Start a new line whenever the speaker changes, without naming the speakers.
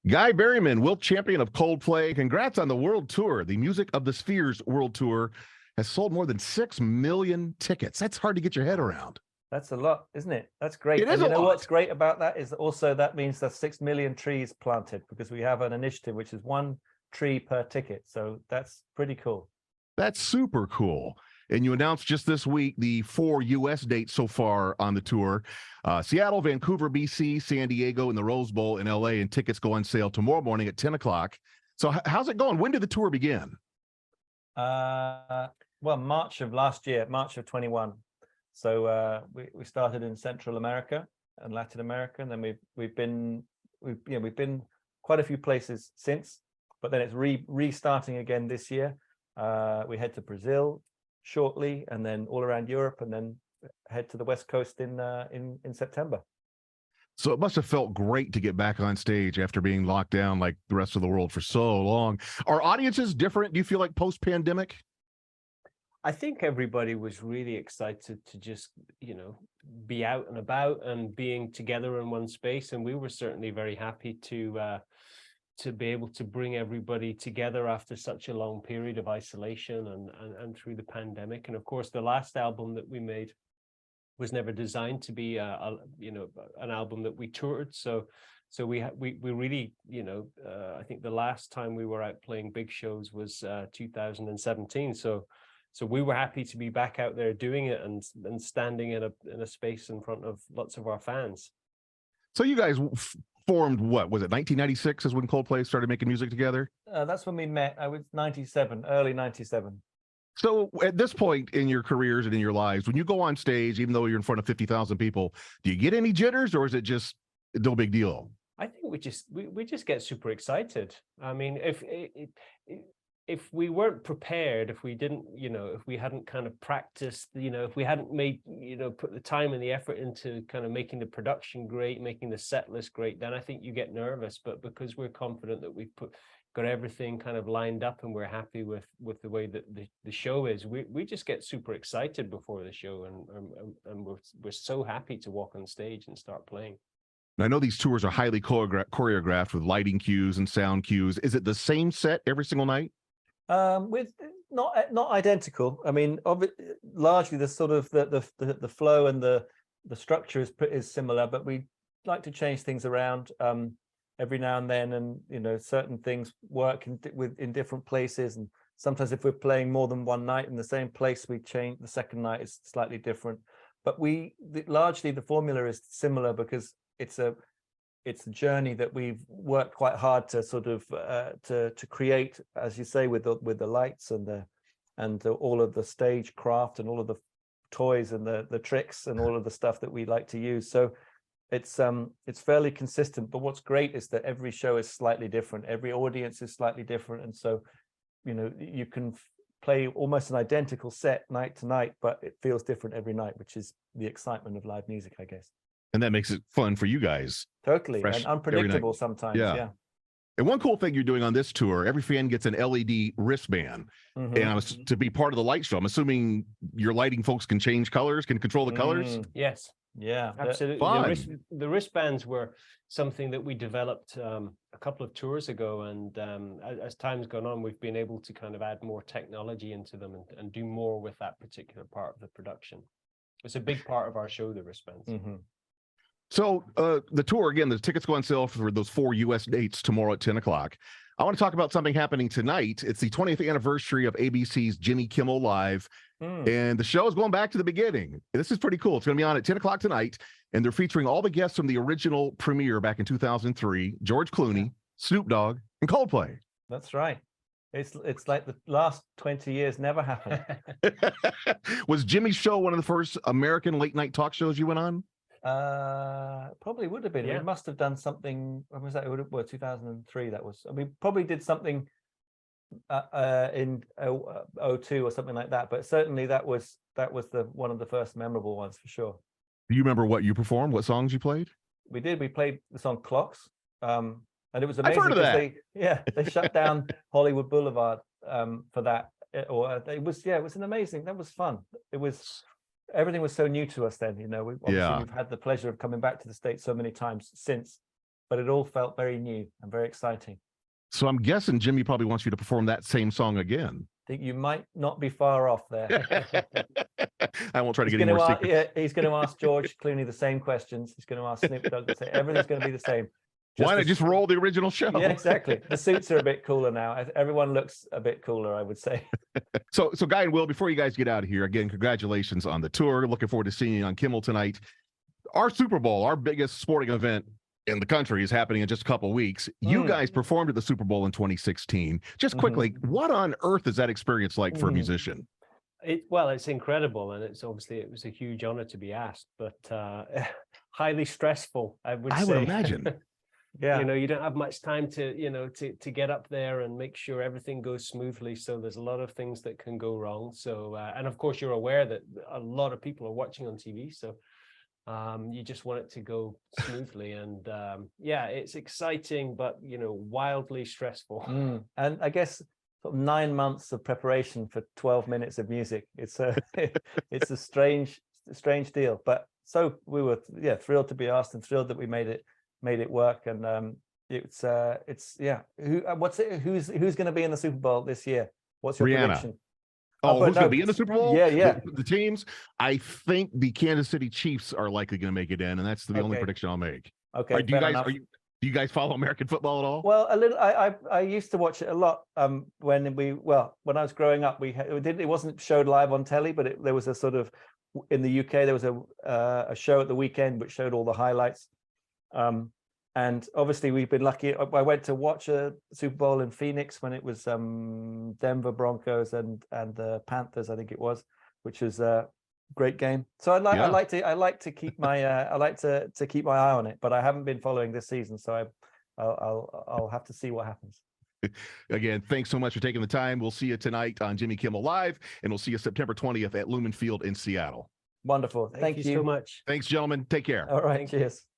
Guy Berryman, world champion of Coldplay. Congrats on the world tour. The Music of the Spheres world tour has sold more than 6 million tickets. That's hard to get your head around.
That's a lot, isn't it? That's great.
It is
and you know
a lot.
what's great about that is also that means there's 6 million trees planted, because we have an initiative which is 1 tree per ticket. So that's pretty cool.
That's super cool. And you announced just this week the 4 U.S. dates so far on the tour. Seattle, Vancouver, BC, San Diego, and the Rose Bowl in L.A. And tickets go on sale tomorrow morning at 10 o'clock. So how's it going? When did the tour begin?
Well, March of last year, March of 21. So we started in Central America and Latin America, and then we've been quite a few places since. But then it's restarting again this year. We head to Brazil shortly, and then all around Europe, and then head to the West Coast in September.
So it must have felt great to get back on stage after being locked down like the rest of the world for so long. Are audiences different, do you feel like, post-pandemic?
I think everybody was really excited to just, be out and about and being together in one space. And we were certainly very happy to be able to bring everybody together after such a long period of isolation and through the pandemic. And of course, the last album that we made was never designed to be an album that we toured. So we really, I think the last time we were out playing big shows was 2017. So we were happy to be back out there doing it and standing in a space in front of lots of our fans.
So you guys formed, what was it, 1996 is when Coldplay started making music together?
That's when we met. I was 97, early 97.
So at this point in your careers and in your lives, when you go on stage, even though you're in front of 50,000 people, do you get any jitters, or is it just no big deal?
I think we just get super excited. I mean, if we weren't prepared, if we didn't, if we hadn't kind of practiced, if we hadn't made, put the time and the effort into kind of making the production great, making the set list great, then I think you get nervous. But because we're confident that we've got everything kind of lined up and we're happy with the way that the show is, we just get super excited before the show, and we're so happy to walk on stage and start playing.
I know these tours are highly choreographed with lighting cues and sound cues. Is it the same set every single night?
With not identical. I mean, largely the sort of the flow and the structure is similar, but we like to change things around every now and then, and certain things work in different places. And sometimes if we're playing more than one night in the same place, we change. The second night is slightly different, but largely the formula is similar, because it's a journey that we've worked quite hard to sort of to create, as you say, with the lights and all of the stage craft and all of the toys and the tricks and all of the stuff that we like to use. So it's fairly consistent. But what's great is that every show is slightly different. Every audience is slightly different, and so you can play almost an identical set night to night, but it feels different every night, which is the excitement of live music, I guess. And
that makes it fun for you guys.
Totally. And unpredictable sometimes. Yeah.
And one cool thing you're doing on this tour, every fan gets an LED wristband. Mm-hmm. And to be part of the light show, I'm assuming your lighting folks can change colors, can control the colors?
Yes.
Yeah.
Absolutely. The wristbands were something that we developed a couple of tours ago. And as time's gone on, we've been able to kind of add more technology into them and do more with that particular part of the production. It's a big part of our show, the wristbands.
Mm-hmm.
So the tour, again, the tickets go on sale for those 4 U.S. dates tomorrow at 10 o'clock. I want to talk about something happening tonight. It's the 20th anniversary of ABC's Jimmy Kimmel Live, and the show is going back to the beginning. This is pretty cool. It's going to be on at 10 o'clock tonight, and they're featuring all the guests from the original premiere back in 2003, George Clooney, Snoop Dogg, and Coldplay.
That's right. It's like the last 20 years never happened.
Was Jimmy's show one of the first American late-night talk shows you went on?
Probably would have been.
Yeah.
We must have done something. When was that? 2003. That was. We probably did something in 2002 or something like that. But certainly that was one of the first memorable ones for sure.
Do you remember what you performed? What songs you played?
We did. We played the song Clocks. And it was amazing.
I've heard of that.
They shut down Hollywood Boulevard for that. It was an amazing. That was fun. Everything was so new to us then. We've had the pleasure of coming back to the States so many times since, but it all felt very new and very exciting.
So I'm guessing Jimmy probably wants you to perform that same song again.
I think you might not be far off there.
I won't try to get any more secrets.
Yeah, he's going to ask George Clooney the same questions. He's going to ask Snoop Dogg the same. Everything's going to be the same.
Why not just roll the original show?
Yeah, exactly. The suits are a bit cooler now. Everyone looks a bit cooler, I would say.
So Guy and Will, before you guys get out of here, again, congratulations on the tour. Looking forward to seeing you on Kimmel tonight. Our Super Bowl, our biggest sporting event in the country, is happening in just a couple of weeks. You guys performed at the Super Bowl in 2016. Just quickly, what on earth is that experience like for a musician?
Well, it's incredible, and it was a huge honor to be asked, but highly stressful, I would
imagine.
Yeah,
you know, you don't have much time to get up there and make sure everything goes smoothly. So there's a lot of things that can go wrong. So and of course you're aware that a lot of people are watching on TV. So you just want it to go smoothly, and yeah, it's exciting, but wildly stressful.
And I guess sort of 9 months of preparation for 12 minutes of music. It's a it's a strange deal, but so we were thrilled to be asked and thrilled that we made it work. And it's yeah. Who's going to be in the Super Bowl this year? What's your prediction?
Oh, who's going to be in the Super Bowl?
Yeah.
The teams. I think the Kansas City Chiefs are likely going to make it in, and that's the only prediction I'll make.
Okay.
Do you guys follow American football at all?
Well, a little. I used to watch it a lot. When I was growing up, it wasn't showed live on telly, but there was a sort of, in the UK there was a show at the weekend which showed all the highlights. And obviously we've been lucky. I went to watch a Super Bowl in Phoenix when it was Denver Broncos and the Panthers, I think it was, which was a great game. So I like to keep my to keep my eye on it, but I haven't been following this season, so I'll have to see what happens.
Again, thanks so much for taking the time. We'll see you tonight on Jimmy Kimmel Live, and we'll see you September 20th at Lumen Field in Seattle.
Wonderful. Thank you
so much.
Thanks, gentlemen. Take care.
All right. Cheers.